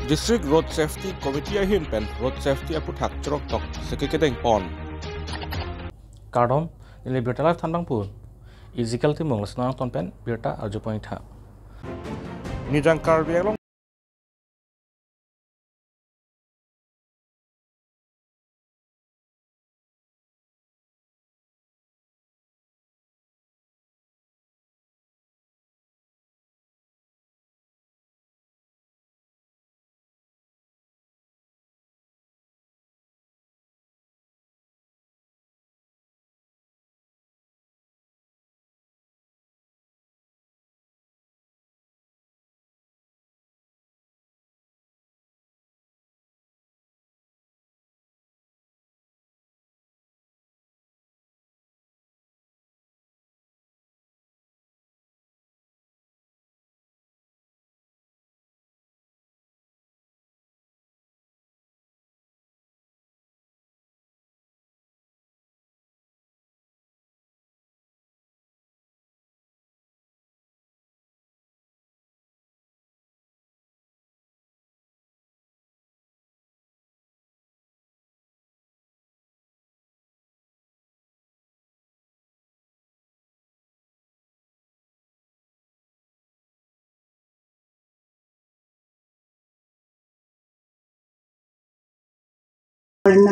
District Road Safety Committee ahin pen Road Safety apu thak chorok tok sekeketeng pon. Kardom nilai berita live tanbang pun. Izikal timung lesenang ton pen berita arju point ha. Nijang karbiang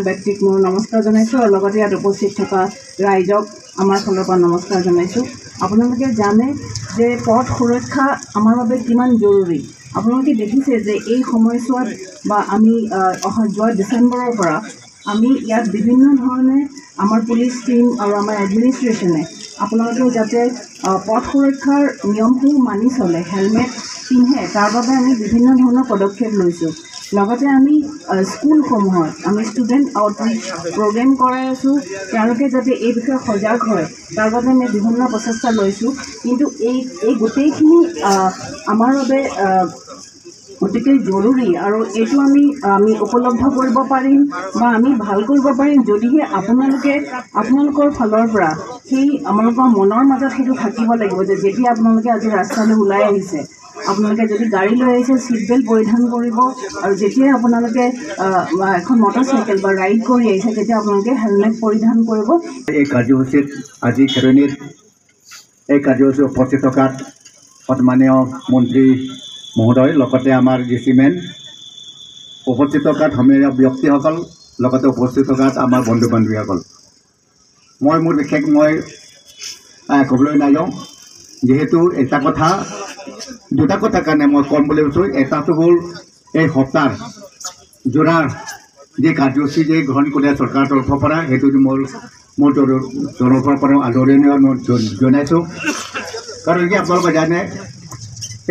ব্যক্তিক মোৰ নমস্কাৰ জনাইছোঁ আৰু লগতে ইয়াত উপস্থিত থকা ৰাইজক আমাৰ ফালৰ পৰা নমস্কাৰ জনাইছোঁ। আপোনালোকে জানে যে পথ সুৰক্ষা আমাৰ বাবে কিমান জৰুৰী। আপোনালোকে দেখিছে যে এই সময়ছোৱাত বা আমি যোৱা ডিচেম্বৰৰ পৰা আমি ইয়াত বিভিন্ন ধৰণে আমাৰ পুলিচ টিম আৰু আমাৰ এডমিনিষ্ট্ৰেশ্যনে আপোনালোকে যাতে পথ সুৰক্ষাৰ নিয়মসমূহ মানি চলে, হেলমেট পিন্ধে, তাৰ বাবে আমি বিভিন্ন ধৰণৰ পদক্ষেপ লৈছোঁ। লগতে আমি স্কুলসমূহত আমি ষ্টুডেণ্ট আউটৰিচ প্ৰগ্ৰেম কৰাই আছোঁ, তেওঁলোকে যাতে এই বিষয়ে সজাগ হয় তাৰ বাবে আমি বিভিন্ন প্ৰচেষ্টা লৈছোঁ। কিন্তু এই গোটেইখিনি আমাৰ বাবে অতিকৈ জৰুৰী আৰু এইটো আমি উপলব্ধ কৰিব পাৰিম বা আমি ভাল কৰিব পাৰিম যদিহে আপোনালোকৰ ফালৰ পৰা সেই আপোনালোকৰ মনৰ মাজত সেইটো থাকিব লাগিব যে যেতিয়া আপোনালোকে আজি ৰাস্তালৈ ওলাই আহিছে, আপোনালোকে যদি গাড়ী লৈ আহিছে ছিট বেল্ট পৰিধান কৰিব, আৰু যেতিয়াই আপোনালোকে এখন মটৰচাইকেল বা ৰাইড কৰি আহিছে তেতিয়া আপোনালোকে হেলমেট পৰিধান কৰিব। এই কাৰ্যসূচীত আজি খেৰণীত এই কাৰ্যসূচী উপস্থিত থকাত সন্মানীয় মন্ত্ৰী মহোদয়, লগতে আমাৰ ডিচিমেন উপস্থিত থকাত সমীয়া ব্যক্তিসকল, লগতে উপস্থিত থকাত আমাৰ বন্ধু বান্ধৱীসকল, মোৰ বিশেষ ক'বলৈ নাযাওঁ, যিহেতু দুটা কথা কাৰণে মই ক'ম বুলি ভাবিছোঁ। এটাটো হ'ল এই সপ্তাহ জোৰাৰ যি কাৰ্যসূচী যে গ্ৰহণ কৰে চৰকাৰৰ তৰফৰ পৰা, সেইটো মোৰ তৰফৰ পৰা আদৰণীয় জনাইছোঁ। কাৰণ কি আপোনালোকে জানে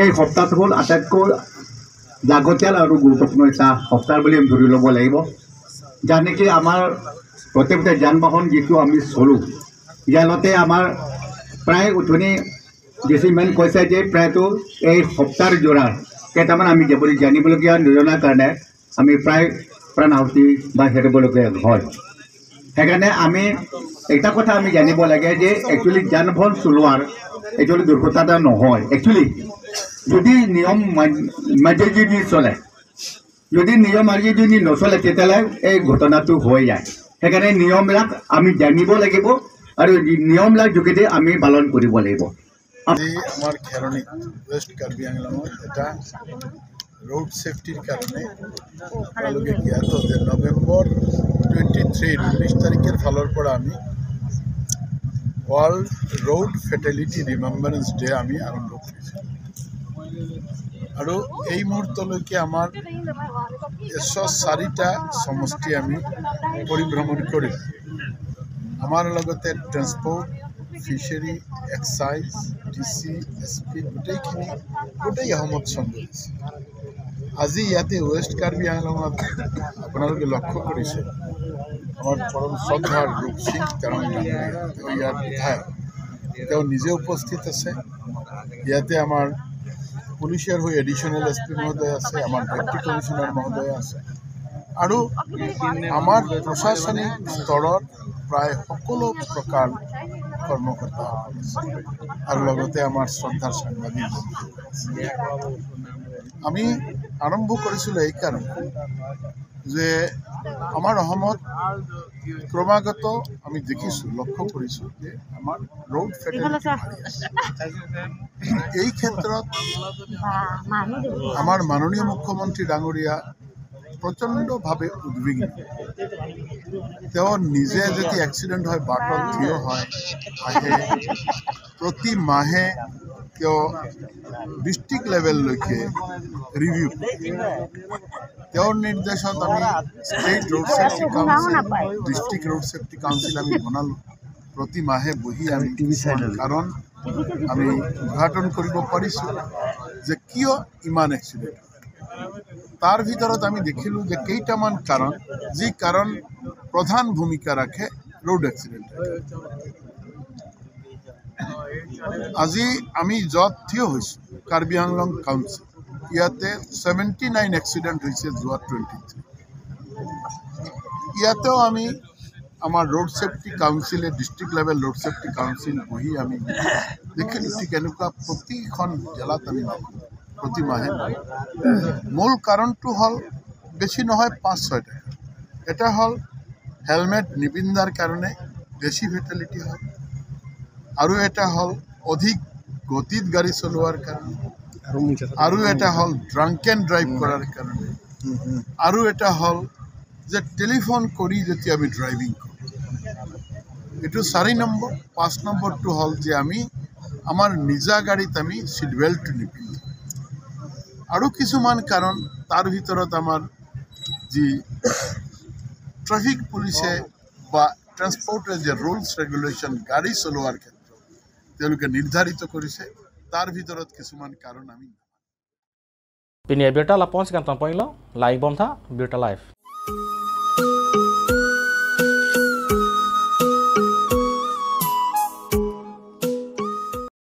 এই সপ্তাহটো হ'ল আটাইতকৈ লাগতিয়াল আৰু গুৰুত্বপূৰ্ণ এটা সপ্তাহ বুলি ধৰি ল'ব লাগিব। যাৰ নেকি আমাৰ প্ৰত্যেকটা যান বাহন যিটো আমি চলোঁ, ইয়াতে আমাৰ প্ৰায় উঠনি ডিচিমেন কৈছে যে প্ৰায়তো এই সপ্তাহৰ জোৰাৰ কেইটামান আমি জানিবলগীয়া নজনাৰ কাৰণে আমি প্ৰায় প্ৰাণ আহুতি বা হেৰুবলগীয়া হয়। সেইকাৰণে আমি এটা কথা আমি জানিব লাগে যে একচুৱেলি যান বাহন চলোৱাৰ একচুৱেলি দুৰ্ঘটনা এটা নহয়। একচুৱেলি যদি নিয়ম মাজি যদি চলে, যদি নিয়ম মাজি যদি নচলে তেতিয়াহ'লে এই ঘটনাটো হৈ যায়। সেইকাৰণে নিয়মবিলাক আমি জানিব লাগিব আৰু নিয়মবিলাক যোগেদি আমি পালন কৰিব লাগিব। আজি আমাৰ খেৰণী ৱেষ্ট কাৰ্বি আংলঙত এটা ৰোড সেফটিৰ কাৰণে আপোনালোকে জ্ঞাত যে নৱেম্বৰ 23 তাৰিখৰ ফালৰ পৰা আমি ৱৰ্ল্ড ৰোড ফেটেলিটি ৰিমেম্বাৰেন্স ডে আমি আৰম্ভ কৰিছোঁ। আৰু এই মুহূৰ্তলৈকে আমাৰ 104টা সমষ্টি আমি পৰিভ্ৰমণ কৰিম। আমাৰ লগতে transport, fishery, excise, DC, SP গোটেই অসমত চম্ভালিছে। আজি ইয়াতে ৱেষ্ট কাৰ্বি আংলঙত আপোনালোকে লক্ষ্য কৰিছে আমাৰ পৰম শ্ৰদ্ধাৰ ৰূপ সিং তেওঁ ইয়াৰ বিধায়ক, তেওঁ নিজে উপস্থিত আছে। ইয়াতে আমাৰ পুলিচৰ হৈ এডিশ্যনেল SP মহোদয় আছে, আমাৰ ডেপুটি কমিশ্যনাৰ মহোদয় আছে, আৰু আমাৰ প্ৰশাসনিক স্তৰত প্ৰায় সকলো প্ৰকাৰ কৰ্মকৰ্তা আৰু লগতে আমাৰ শ্ৰদ্ধাৰ সাংবাদিক। আমি আৰম্ভ কৰিছিলোঁ এই কাৰণে যে আমাৰ অসমত ক্ৰমাগত আমি দেখিছোঁ লক্ষ্য কৰিছোঁ যে আমাৰ ৰোড ফেটালিটি এই ক্ষেত্ৰত আমাৰ মাননীয় মুখ্যমন্ত্ৰী ডাঙৰীয়া প্ৰচণ্ডভাৱে উদ্বিগ্ন তেওঁ নিজে যদি এক্সিডেণ্ট হয় বাটত থিয় হয় আহে প্ৰতি মাহে তেওঁ ডিষ্ট্ৰিক্ট লেভেললৈকে ৰিভিউ তেওঁৰ নিৰ্দেশত আমি state road safety council district road safety council আমি বনালোঁ প্ৰতি মাহে বহি আমি কাৰণ আমি উদ্ঘাটন কৰিব পাৰিছোঁ যে কিয় ইমান এক্সিডেণ্ট তাৰ ভিতৰত আমি দেখিলোঁ যে কেইটামান কাৰণ যি কাৰণ প্ৰধান ভূমিকা ৰাখে ৰোড এক্সিডেণ্ট আজি আমি য'ত থিয় হৈছোঁ কাৰ্বি আংলং কাউন্সিল ইয়াতে 79 এক্সিডেণ্ট হৈছে যোৱা 23 ইয়াতেও আমি আমাৰ ৰোড ছেফটি কাউন্সিলে district level road safety council বহি আমি দেখিলোঁ ঠিক এনেকুৱা প্ৰতিখন জিলাত আমি প্ৰতি মাহে মূল কাৰণটো হ'ল বেছি নহয় 5-6টা এটা হ'ল হেলমেট নিপিন্ধাৰ কাৰণে বেছি ফেটালিটি হয় আৰু এটা হ'ল অধিক গতিত গাড়ী চলোৱাৰ কাৰণে আৰু এটা হ'ল ড্ৰাংক এণ্ড ড্ৰাইভ কৰাৰ কাৰণে আৰু এটা হ'ল যে টেলিফোন কৰি যেতিয়া আমি ড্ৰাইভিং কৰোঁ এইটো 4 নম্বৰ 5 নম্বৰটো হ'ল যে আমি আমাৰ নিজা গাড়ীত আমি ছিট বেল্টটো নিপিন্ধোঁ আৰু কিছুমান কাৰণ তাৰ ভিতৰত আমাৰ যি ট্ৰাফিক পুলিচে বা ট্ৰান্সপৰ্টৰ যে ৰুলছ ৰেগুলেশ্যন গাড়ী চলোৱাৰ ক্ষেত্ৰত তেওঁলোকে নিৰ্ধাৰিত কৰিছে তাৰ ভিতৰত কিছুমান কাৰণ আমি Pini Birta Lapon sekan tampang ilo, live bomb tha, Birta live.